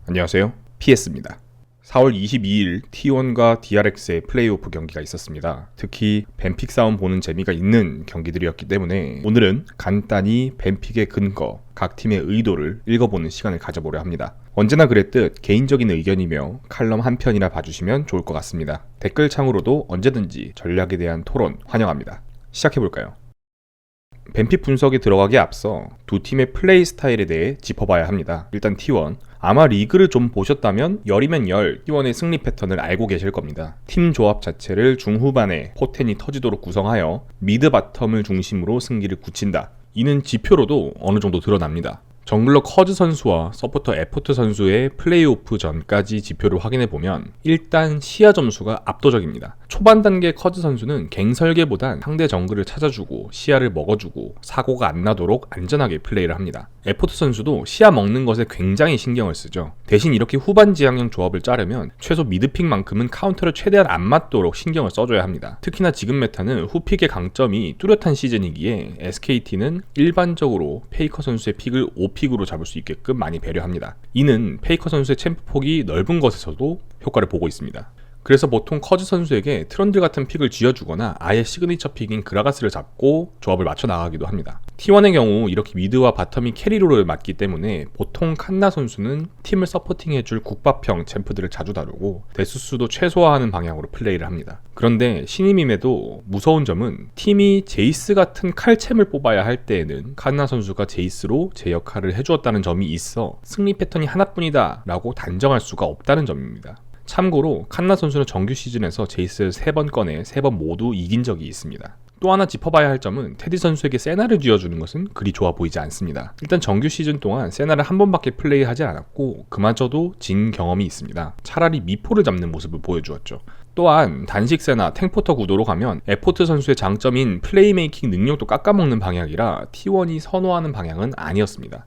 안녕하세요. PS입니다. 4월 22일 T1과 DRX의 플레이오프 경기가 있었습니다. 특히 뱀픽 싸움 보는 재미가 있는 경기들이었기 때문에 오늘은 간단히 뱀픽의 근거, 각 팀의 의도를 읽어보는 시간을 가져보려 합니다. 언제나 그랬듯 개인적인 의견이며 칼럼 한 편이나 봐주시면 좋을 것 같습니다. 댓글창으로도 언제든지 전략에 대한 토론 환영합니다. 시작해볼까요? 뱀픽 분석에 들어가기에 앞서 두 팀의 플레이 스타일에 대해 짚어봐야 합니다. 일단 T1, 아마 리그를 좀 보셨다면 열이면 열 T1의 승리 패턴을 알고 계실 겁니다. 팀 조합 자체를 중후반에 포텐이 터지도록 구성하여 미드 바텀을 중심으로 승기를 굳힌다. 이는 지표로도 어느 정도 드러납니다. 정글러 커즈 선수와 서포터 에포트 선수의 플레이오프 전까지 지표를 확인해보면 일단 시야 점수가 압도적입니다. 초반 단계 커즈 선수는 갱 설계보단 상대 정글을 찾아주고 시야를 먹어주고 사고가 안 나도록 안전하게 플레이를 합니다. 에포트 선수도 시야 먹는 것에 굉장히 신경을 쓰죠. 대신 이렇게 후반 지향형 조합을 짜려면 최소 미드픽만큼은 카운터를 최대한 안 맞도록 신경을 써줘야 합니다. 특히나 지금 메타는 후픽의 강점이 뚜렷한 시즌이기에 SKT는 일반적으로 페이커 선수의 픽을 5픽으로 잡을 수 있게끔 많이 배려합니다. 이는 페이커 선수의 챔프 폭이 넓은 것에서도 효과를 보고 있습니다. 그래서 보통 커즈 선수에게 트런들 같은 픽을 쥐어주거나 아예 시그니처 픽인 그라가스를 잡고 조합을 맞춰 나가기도 합니다. T1의 경우 이렇게 미드와 바텀이 캐리로를 맡기 때문에 보통 칸나 선수는 팀을 서포팅해줄 국밥형 챔프들을 자주 다루고 데스수도 최소화하는 방향으로 플레이를 합니다. 그런데 신임임에도 무서운 점은 팀이 제이스 같은 칼챔을 뽑아야 할 때에는 칸나 선수가 제이스로 제 역할을 해주었다는 점이 있어 승리 패턴이 하나뿐이다 라고 단정할 수가 없다는 점입니다. 참고로 칸나 선수는 정규 시즌에서 제이스를 3번 꺼내 3번 모두 이긴 적이 있습니다. 또 하나 짚어봐야 할 점은 테디 선수에게 세나를 쥐어주는 것은 그리 좋아 보이지 않습니다. 일단 정규 시즌 동안 세나를 한 번밖에 플레이하지 않았고 그마저도 진 경험이 있습니다. 차라리 미포를 잡는 모습을 보여주었죠. 또한 단식 세나 탱포터 구도로 가면 에포트 선수의 장점인 플레이메이킹 능력도 깎아먹는 방향이라 T1이 선호하는 방향은 아니었습니다.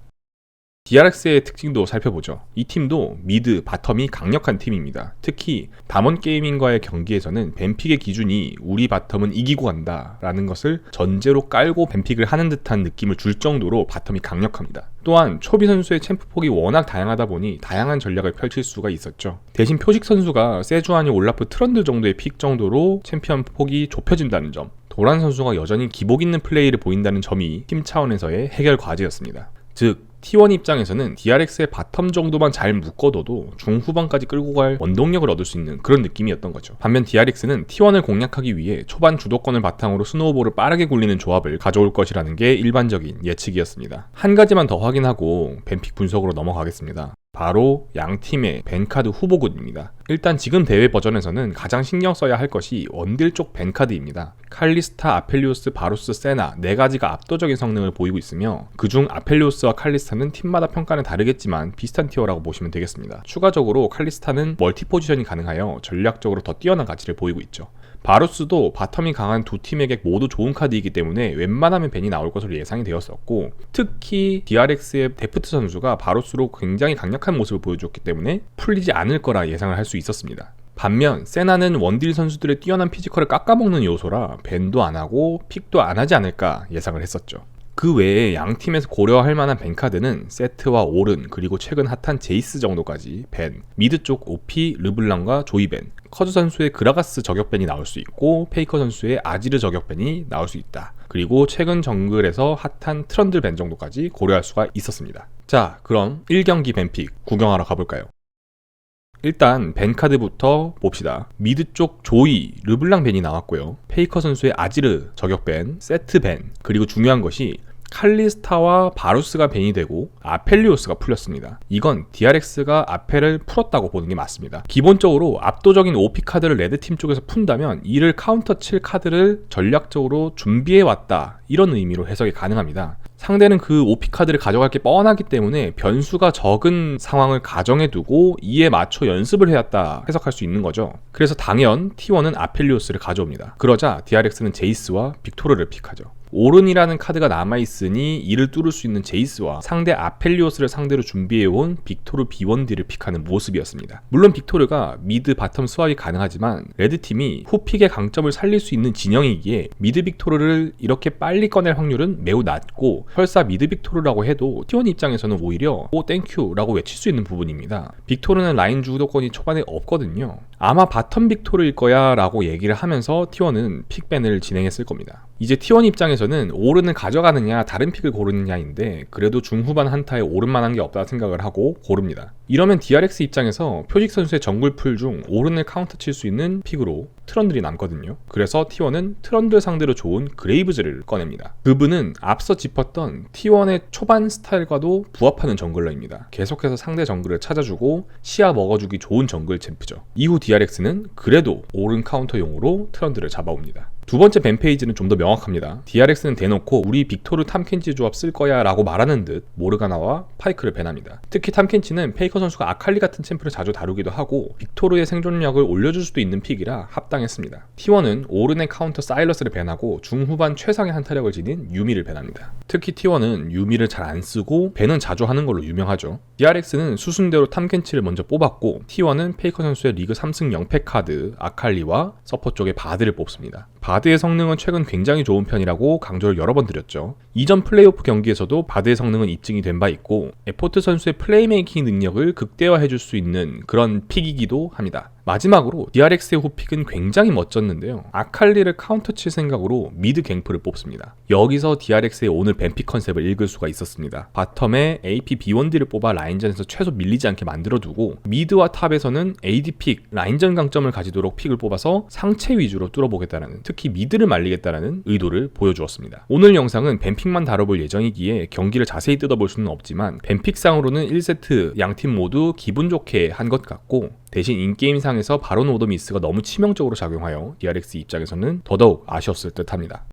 DRX의 특징도 살펴보죠. 이 팀도 미드, 바텀이 강력한 팀입니다. 특히 담원 게이밍과의 경기에서는 뱀픽의 기준이 우리 바텀은 이기고 간다 라는 것을 전제로 깔고 뱀픽을 하는 듯한 느낌을 줄 정도로 바텀이 강력합니다. 또한 초비 선수의 챔프폭이 워낙 다양하다 보니 다양한 전략을 펼칠 수가 있었죠. 대신 표식 선수가 세주아니 올라프 트런들 정도의 픽 정도로 챔피언 폭이 좁혀진다는 점, 도란 선수가 여전히 기복 있는 플레이를 보인다는 점이 팀 차원에서의 해결 과제였습니다. 즉 T1 입장에서는 DRX의 바텀 정도만 잘 묶어둬도 중후반까지 끌고 갈 원동력을 얻을 수 있는 그런 느낌이었던 거죠. 반면 DRX는 T1을 공략하기 위해 초반 주도권을 바탕으로 스노우볼을 빠르게 굴리는 조합을 가져올 것이라는 게 일반적인 예측이었습니다. 한 가지만 더 확인하고 뱀픽 분석으로 넘어가겠습니다. 바로 양팀의 밴카드 후보군입니다. 일단 지금 대회 버전에서는 가장 신경 써야 할 것이 원딜 쪽 밴카드입니다. 칼리스타, 아펠리오스, 바루스, 세나 4가지가 압도적인 성능을 보이고 있으며 그중 아펠리오스와 칼리스타는 팀마다 평가는 다르겠지만 비슷한 티어라고 보시면 되겠습니다. 추가적으로 칼리스타는 멀티 포지션이 가능하여 전략적으로 더 뛰어난 가치를 보이고 있죠. 바루스도 바텀이 강한 두 팀에게 모두 좋은 카드이기 때문에 웬만하면 벤이 나올 것으로 예상이 되었었고 특히 DRX의 데프트 선수가 바루스로 굉장히 강력한 모습을 보여줬기 때문에 풀리지 않을 거라 예상을 할 수 있었습니다. 반면 세나는 원딜 선수들의 뛰어난 피지컬을 깎아먹는 요소라 벤도 안 하고 픽도 안 하지 않을까 예상을 했었죠. 그 외에 양팀에서 고려할 만한 벤카드는 세트와 오른 그리고 최근 핫한 제이스 정도까지 벤, 미드 쪽 OP, 르블랑과 조이벤, 커즈 선수의 그라가스 저격벤이 나올 수 있고 페이커 선수의 아지르 저격벤이 나올 수 있다. 그리고 최근 정글에서 핫한 트런들 벤 정도까지 고려할 수가 있었습니다. 자, 그럼 1경기 벤픽 구경하러 가볼까요? 일단 벤카드부터 봅시다. 미드 쪽 조이, 르블랑 벤이 나왔고요. 페이커 선수의 아지르 저격 벤, 세트 벤, 그리고 중요한 것이 칼리스타와 바루스가 벤이 되고 아펠리오스가 풀렸습니다. 이건 DRX가 아펠을 풀었다고 보는 게 맞습니다. 기본적으로 압도적인 OP 카드를 레드팀 쪽에서 푼다면 이를 카운터 칠 카드를 전략적으로 준비해왔다 이런 의미로 해석이 가능합니다. 상대는 그 OP 카드를 가져갈 게 뻔하기 때문에 변수가 적은 상황을 가정해 두고 이에 맞춰 연습을 해왔다 해석할 수 있는 거죠. 그래서 당연 T1은 아펠리오스를 가져옵니다. 그러자 DRX는 제이스와 빅토르를 픽하죠. 오른이라는 카드가 남아있으니 이를 뚫을 수 있는 제이스와 상대 아펠리오스를 상대로 준비해온 빅토르 B1D를 픽하는 모습이었습니다. 물론 빅토르가 미드 바텀 스왑이 가능하지만 레드팀이 후픽의 강점을 살릴 수 있는 진영이기에 미드 빅토르를 이렇게 빨리 꺼낼 확률은 매우 낮고, 설사 미드 빅토르라고 해도 T1 입장에서는 오히려 오 땡큐 라고 외칠 수 있는 부분입니다. 빅토르는 라인 주도권이 초반에 없거든요. 아마 바텀 빅토르일 거야 라고 얘기를 하면서 T1은 픽밴을 진행했을 겁니다. 이제 T1 입장에서는 오른을 가져가느냐 다른 픽을 고르느냐인데, 그래도 중후반 한타에 오른만한 게 없다 생각을 하고 고릅니다. 이러면 DRX 입장에서 표식 선수의 정글풀 중 오른을 카운터 칠 수 있는 픽으로 트런들이 남거든요. 그래서 T1은 트런들 상대로 좋은 그레이브즈를 꺼냅니다. 그분은 앞서 짚었던 T1의 초반 스타일과도 부합하는 정글러입니다. 계속해서 상대 정글을 찾아주고 시야 먹어주기 좋은 정글 챔프죠. 이후 DRX는 그래도 오른 카운터용으로 트런들을 잡아옵니다. 두 번째 밴페이지는 좀 더 명확합니다. DRX는 대놓고 우리 빅토르 탐켄치 조합 쓸 거야 라고 말하는 듯 모르가나와 파이크를 밴합니다. 특히 탐켄치는 페이커 선수가 아칼리 같은 챔프를 자주 다루기도 하고 빅토르의 생존력을 올려줄 수도 있는 픽이라 합당했습니다. T1은 오른의 카운터 사일러스를 밴하고 중후반 최상의 한타력을 지닌 유미를 밴합니다. 특히 T1은 유미를 잘 안 쓰고 밴은 자주 하는 걸로 유명하죠. DRX는 수순대로 탐켄치를 먼저 뽑았고, T1은 페이커 선수의 리그 3승 0패 카드 아칼리와 서포 쪽에 바드를 뽑습니다. 바드의 성능은 최근 굉장히 좋은 편이라고 강조를 여러 번 드렸죠. 이전 플레이오프 경기에서도 바드의 성능은 입증이 된 바 있고, 에포트 선수의 플레이메이킹 능력을 극대화해줄 수 있는 그런 픽이기도 합니다. 마지막으로 DRX의 후픽은 굉장히 멋졌는데요. 아칼리를 카운터 칠 생각으로 미드 갱프를 뽑습니다. 여기서 DRX의 오늘 밴픽 컨셉을 읽을 수가 있었습니다. 바텀에 AP B1D를 뽑아 라인전에서 최소 밀리지 않게 만들어두고, 미드와 탑에서는 AD 픽, 라인전 강점을 가지도록 픽을 뽑아서 상체 위주로 뚫어보겠다는, 특히 미드를 말리겠다는 의도를 보여주었습니다. 오늘 영상은 밴픽만 다뤄볼 예정이기에 경기를 자세히 뜯어볼 수는 없지만, 밴픽상으로는 1세트 양팀 모두 기분 좋게 한 것 같고, 대신 인게임상에서 바론 오더 미스가 너무 치명적으로 작용하여 DRX 입장에서는 더더욱 아쉬웠을 듯 합니다.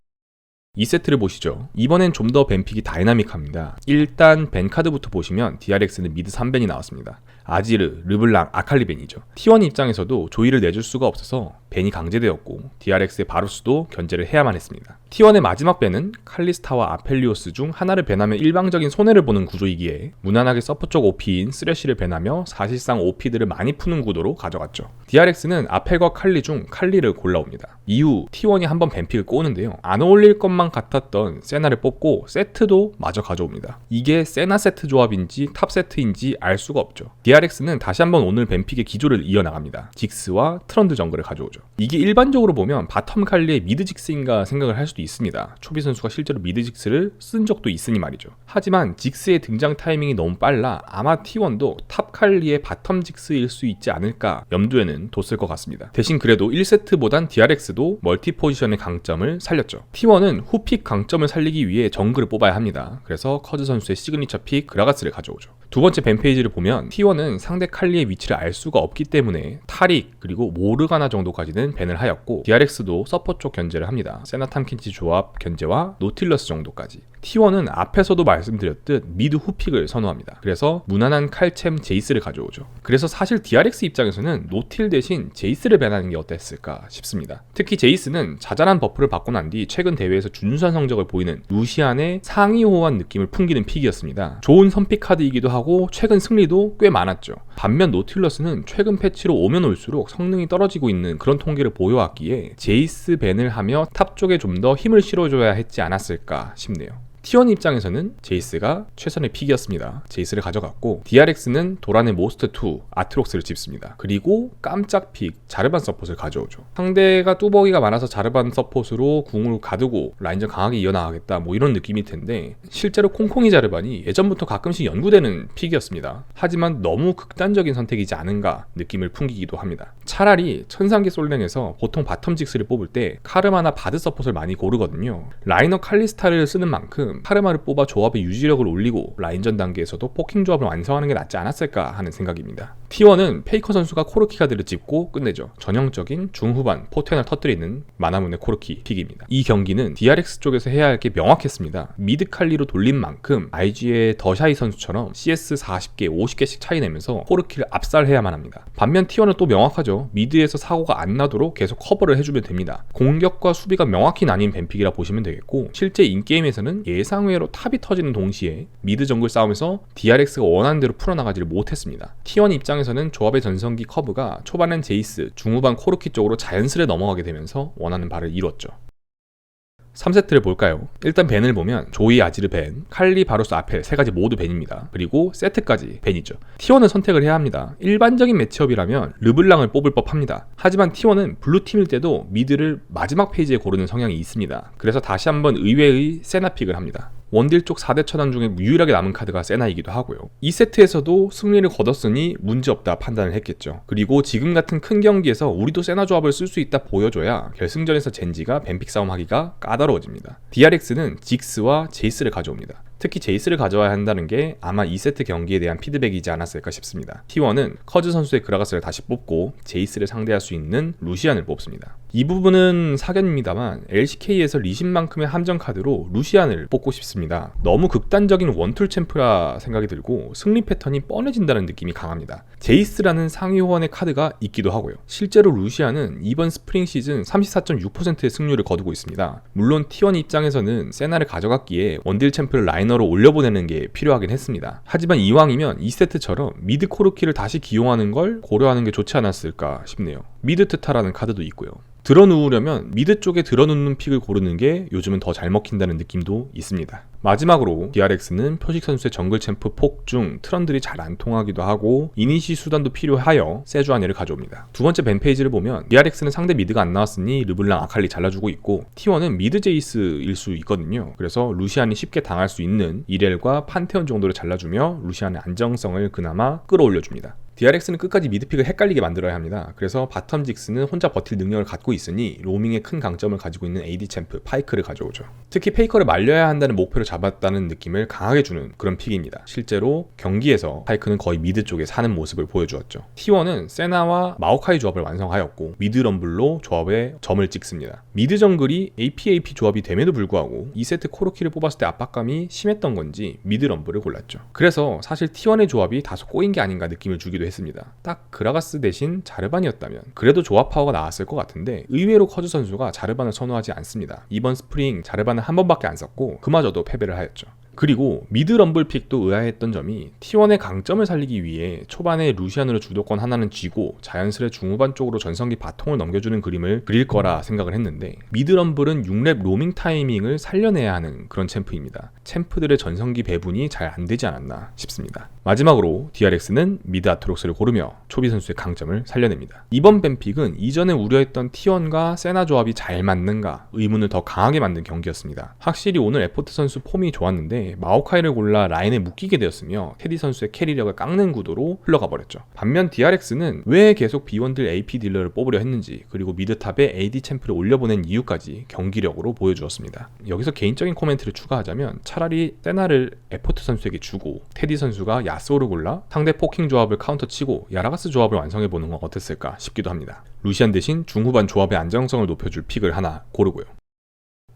2세트를 보시죠. 이번엔 좀 더 밴픽이 다이나믹합니다. 일단 밴 카드부터 보시면 DRX는 미드 3밴이 나왔습니다. 아지르, 르블랑, 아칼리 밴이죠. T1 입장에서도 조이를 내줄 수가 없어서 밴이 강제되었고, DRX의 바루스도 견제를 해야만 했습니다. T1의 마지막 밴은 칼리스타와 아펠리오스 중 하나를 밴하면 일방적인 손해를 보는 구조이기에 무난하게 서포 쪽 OP인 쓰레쉬를 밴하며 사실상 OP들을 많이 푸는 구도로 가져갔죠. DRX는 아펠과 칼리 중 칼리를 골라옵니다. 이후 T1이 한번 밴픽을 꼬는데요. 안 어울릴 것만 같았던 세나를 뽑고 세트도 마저 가져옵니다. 이게 세나 세트 조합인지 탑 세트인지 알 수가 없죠. DRX는 다시 한번 오늘 밴픽의 기조를 이어나갑니다. 직스와 트런드 정글을 가져오죠. 이게 일반적으로 보면 바텀 칼리의 미드 직스인가 생각을 할 수도 있습니다. 초비 선수가 실제로 미드 직스를 쓴 적도 있으니 말이죠. 하지만 직스의 등장 타이밍이 너무 빨라 아마 T1도 탑 칼리의 바텀 직스일 수 있지 않을까 염두에는 뒀을 것 같습니다. 대신 그래도 1세트보단 DRX도 멀티 포지션의 강점을 살렸죠. T1은 후픽 강점을 살리기 위해 정글을 뽑아야 합니다. 그래서 커즈 선수의 시그니처 픽 그라가스를 가져오죠. 두 번째 밴 페이지를 보면 T1은 상대 칼리의 위치를 알 수가 없기 때문에 타릭 그리고 모르가나 정도까지는 밴을 하였고, DRX도 서포 쪽 견제를 합니다. 세나 탐켄치 조합 견제와 노틸러스 정도까지. T1은 앞에서도 말씀드렸듯 미드 후픽을 선호합니다. 그래서 무난한 칼챔 제이스를 가져오죠. 그래서 사실 DRX 입장에서는 노틸 대신 제이스를 밴하는 게 어땠을까 싶습니다. 특히 제이스는 자잘한 버프를 받고 난 뒤 최근 대회에서 준수한 성적을 보이는 루시안의 상위호환 느낌을 풍기는 픽이었습니다. 좋은 선픽 카드이기도 하고 최근 승리도 꽤 많았죠. 반면 노틸러스는 최근 패치로 오면 올수록 성능이 떨어지고 있는 그런 통계를 보여왔기에 제이스 밴을 하며 탑 쪽에 좀 더 힘을 실어줘야 했지 않았을까 싶네요. T1 입장에서는 제이스가 최선의 픽이었습니다. 제이스를 가져갔고, DRX는 도란의 모스트2 아트록스를 집습니다. 그리고 깜짝 픽 자르반 서폿을 가져오죠. 상대가 뚜벅이가 많아서 자르반 서폿으로 궁을 가두고 라인전 강하게 이어나가겠다 뭐 이런 느낌일 텐데, 실제로 콩콩이 자르반이 예전부터 가끔씩 연구되는 픽이었습니다. 하지만 너무 극단적인 선택이지 않은가 느낌을 풍기기도 합니다. 차라리 천상계 솔랭에서 보통 바텀 직스를 뽑을 때 카르마나 바드 서폿을 많이 고르거든요. 라이너 칼리스타를 쓰는 만큼 카르마를 뽑아 조합의 유지력을 올리고 라인전 단계에서도 포킹 조합을 완성하는 게 낫지 않았을까 하는 생각입니다. T1은 페이커 선수가 코르키 카드를 짚고 끝내죠. 전형적인 중후반 포텐을 터뜨리는 마나문의 코르키 픽입니다. 이 경기는 DRX 쪽에서 해야 할 게 명확했습니다. 미드 칼리로 돌린 만큼 IG의 더샤이 선수처럼 CS 40개, 50개씩 차이 내면서 코르키를 압살해야만 합니다. 반면 T1은 또 명확하죠. 그저 미드에서 사고가 안 나도록 계속 커버를 해주면 됩니다. 공격과 수비가 명확히 나뉜 뱀픽이라 보시면 되겠고, 실제 인게임에서는 예상외로 탑이 터지는 동시에 미드 정글 싸움에서 DRX가 원하는 대로 풀어나가지를 못했습니다. T1 입장에서는 조합의 전성기 커브가 초반엔 제이스, 중후반 코르키 쪽으로 자연스레 넘어가게 되면서 원하는 바를 이뤘죠. 3세트를 볼까요? 일단 벤을 보면 조이, 아지르 벤, 칼리, 바루스, 아펠 세 가지 모두 벤입니다. 그리고 세트까지 벤이죠. T1은 선택을 해야 합니다. 일반적인 매치업이라면 르블랑을 뽑을 법합니다. 하지만 T1은 블루팀일 때도 미드를 마지막 페이지에 고르는 성향이 있습니다. 그래서 다시 한번 의외의 세나픽을 합니다. 원딜 쪽 4대 천왕 중에 유일하게 남은 카드가 세나이기도 하고요. 2세트에서도 승리를 거뒀으니 문제없다 판단을 했겠죠. 그리고 지금 같은 큰 경기에서 우리도 세나 조합을 쓸 수 있다 보여줘야 결승전에서 젠지가 뱀픽 싸움하기가 까다로워집니다. DRX는 직스와 제이스를 가져옵니다. 특히 제이스를 가져와야 한다는 게 아마 2세트 경기에 대한 피드백이지 않았을까 싶습니다. T1은 커즈 선수의 그라가스를 다시 뽑고 제이스를 상대할 수 있는 루시안을 뽑습니다. 이 부분은 사견입니다만 LCK에서 리신만큼의 함정 카드로 루시안을 뽑고 싶습니다. 너무 극단적인 원툴 챔프라 생각이 들고 승리 패턴이 뻔해진다는 느낌이 강합니다. 제이스라는 상위 호환의 카드가 있기도 하고요. 실제로 루시안은 이번 스프링 시즌 34.6%의 승률을 거두고 있습니다. 물론 T1 입장에서는 세나를 가져갔기에 원딜 챔프를 라이너로 올려보내는 게 필요하긴 했습니다. 하지만 이왕이면 2세트처럼 미드 코르키를 다시 기용하는 걸 고려하는 게 좋지 않았을까 싶네요. 미드 트타라는 카드도 있고요. 들어누우려면 미드 쪽에 들어눕는 픽을 고르는 게 요즘은 더 잘 먹힌다는 느낌도 있습니다. 마지막으로 DRX는 표식 선수의 정글 챔프 폭중, 트런들이 잘 안 통하기도 하고 이니시 수단도 필요하여 세주아네를 가져옵니다. 두 번째 벤 페이지를 보면 DRX는 상대 미드가 안 나왔으니 르블랑, 아칼리 잘라주고 있고 T1은 미드 제이스일 수 있거든요. 그래서 루시안이 쉽게 당할 수 있는 이렐과 판테온 정도를 잘라주며 루시안의 안정성을 그나마 끌어올려줍니다. DRX는 끝까지 미드픽을 헷갈리게 만들어야 합니다. 그래서 바텀 직스는 혼자 버틸 능력을 갖고 있으니 로밍에 큰 강점을 가지고 있는 AD 챔프 파이크를 가져오죠. 특히 페이커를 말려야 한다는 목표를 잡았다는 느낌을 강하게 주는 그런 픽입니다. 실제로 경기에서 파이크는 거의 미드 쪽에 사는 모습을 보여주었죠. T1은 세나와 마오카이 조합을 완성하였고 미드 럼블로 조합에 점을 찍습니다. 미드 정글이 AP 조합이 됨에도 불구하고 2세트 코르키를 뽑았을 때 압박감이 심했던 건지 미드 럼블을 골랐죠. 그래서 사실 T1의 조합이 다소 꼬인 게 아닌가 느낌을 주기도 했습니다. 딱 그라가스 대신 자르반이었다면 그래도 조합 파워가 나왔을 것 같은데 의외로 커즈 선수가 자르반을 선호하지 않습니다. 이번 스프링 자르반을 한 번밖에 안 썼고 그마저도 패배를 하였죠. 그리고 미드 럼블 픽도 의아했던 점이 T1의 강점을 살리기 위해 초반에 루시안으로 주도권 하나는 쥐고 자연스레 중후반 쪽으로 전성기 바통을 넘겨주는 그림을 그릴 거라 생각을 했는데 미드 럼블은 6렙 로밍 타이밍을 살려내야 하는 그런 챔프입니다. 챔프들의 전성기 배분이 잘 안 되지 않았나 싶습니다. 마지막으로 DRX는 미드 아트록스를 고르며 초비 선수의 강점을 살려냅니다. 이번 뱀픽은 이전에 우려했던 T1과 세나 조합이 잘 맞는가 의문을 더 강하게 만든 경기였습니다. 확실히 오늘 에포트 선수 폼이 좋았는데 마오카이를 골라 라인에 묶이게 되었으며 테디 선수의 캐리력을 깎는 구도로 흘러가 버렸죠. 반면 DRX는 왜 계속 B1들 AP 딜러를 뽑으려 했는지 그리고 미드탑에 AD 챔프를 올려보낸 이유까지 경기력으로 보여주었습니다. 여기서 개인적인 코멘트를 추가하자면 차라리 세나를 에포트 선수에게 주고 테디 선수가 야스오를 골라 상대 포킹 조합을 카운터 치고 야라가스 조합을 완성해보는 건 어땠을까 싶기도 합니다. 루시안 대신 중후반 조합의 안정성을 높여줄 픽을 하나 고르고요.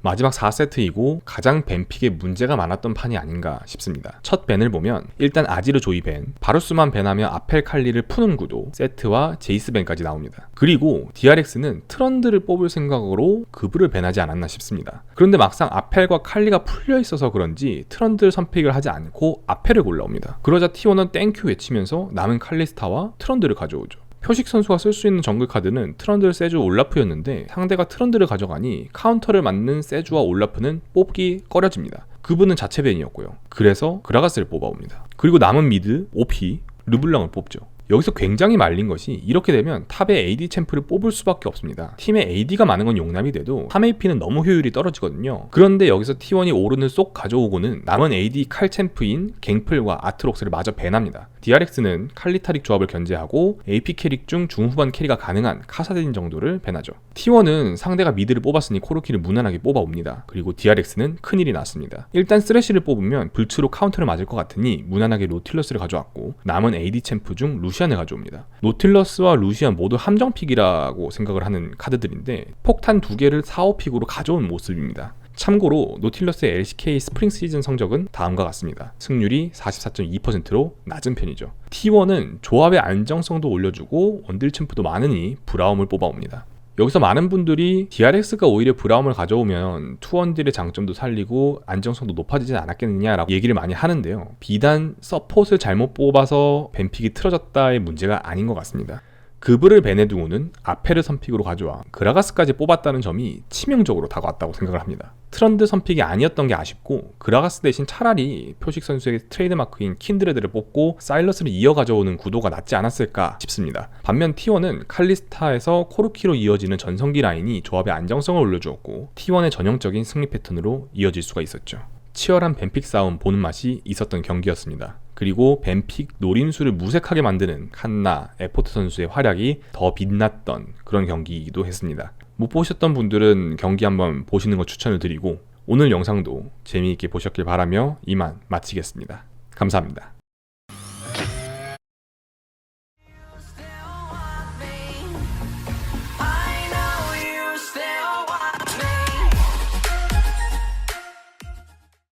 마지막 4세트이고 가장 벤픽에 문제가 많았던 판이 아닌가 싶습니다. 첫 벤을 보면 일단 아지르 조이 벤, 바루스만 벤하며 아펠 칼리를 푸는 구도, 세트와 제이스 벤까지 나옵니다. 그리고 DRX는 트런드를 뽑을 생각으로 그브를 벤하지 않았나 싶습니다. 그런데 막상 아펠과 칼리가 풀려 있어서 그런지 트런드 선픽을 하지 않고 아펠을 골라옵니다. 그러자 T1은 땡큐 외치면서 남은 칼리스타와 트런드를 가져오죠. 표식 선수가 쓸 수 있는 정글 카드는 트런들, 세주, 올라프였는데 상대가 트런드를 가져가니 카운터를 맞는 세주와 올라프는 뽑기 꺼려집니다. 그분은 자체 벤이었고요. 그래서 그라가스를 뽑아옵니다. 그리고 남은 미드, OP, 르블랑을 뽑죠. 여기서 굉장히 말린 것이 이렇게 되면 탑에 AD 챔프를 뽑을 수밖에 없습니다. 팀에 AD가 많은 건 용납이 돼도 3AP는 너무 효율이 떨어지거든요. 그런데 여기서 T1이 오른을 쏙 가져오고는 남은 AD 칼 챔프인 갱플과 아트록스를 마저 밴합니다. DRX는 칼리타릭 조합을 견제하고 AP 캐릭 중 중후반 캐리가 가능한 카사딘 정도를 밴하죠. T1은 상대가 미드를 뽑았으니 코르키를 무난하게 뽑아옵니다. 그리고 DRX는 큰일이 났습니다. 일단 쓰레쉬를 뽑으면 불츠로 카운터를 맞을 것 같으니 무난하게 노틸러스를 가져왔고 남은 AD 챔프 중 루시안을 가져옵니다. 노틸러스와 루시안 모두 함정픽이라고 생각을 하는 카드들인데 폭탄 2개를 4, 5픽으로 가져온 모습입니다. 참고로 노틸러스의 LCK 스프링 시즌 성적은 다음과 같습니다. 승률이 44.2%로 낮은 편이죠. T1은 조합의 안정성도 올려주고 원딜 챔프도 많으니 브라움을 뽑아옵니다. 여기서 많은 분들이 DRX가 오히려 브라움을 가져오면 투원딜의 장점도 살리고 안정성도 높아지지 않았겠느냐라고 얘기를 많이 하는데요. 비단 서폿을 잘못 뽑아서 뱀픽이 틀어졌다의 문제가 아닌 것 같습니다. 그브를 베네두고는 아페르 선픽으로 가져와 그라가스까지 뽑았다는 점이 치명적으로 다가왔다고 생각을 합니다. 트런드 선픽이 아니었던 게 아쉽고 그라가스 대신 차라리 표식 선수의 트레이드마크인 킨드레드를 뽑고 사일러스를 이어 가져오는 구도가 낫지 않았을까 싶습니다. 반면 T1은 칼리스타에서 코르키로 이어지는 전성기 라인이 조합의 안정성을 올려주었고 T1의 전형적인 승리 패턴으로 이어질 수가 있었죠. 치열한 뱀픽 싸움 보는 맛이 있었던 경기였습니다. 그리고 뱀픽 노림수를 무색하게 만드는 칸나, 에포트 선수의 활약이 더 빛났던 그런 경기이기도 했습니다. 못 보셨던 분들은 경기 한번 보시는 거 추천을 드리고 오늘 영상도 재미있게 보셨길 바라며 이만 마치겠습니다. 감사합니다.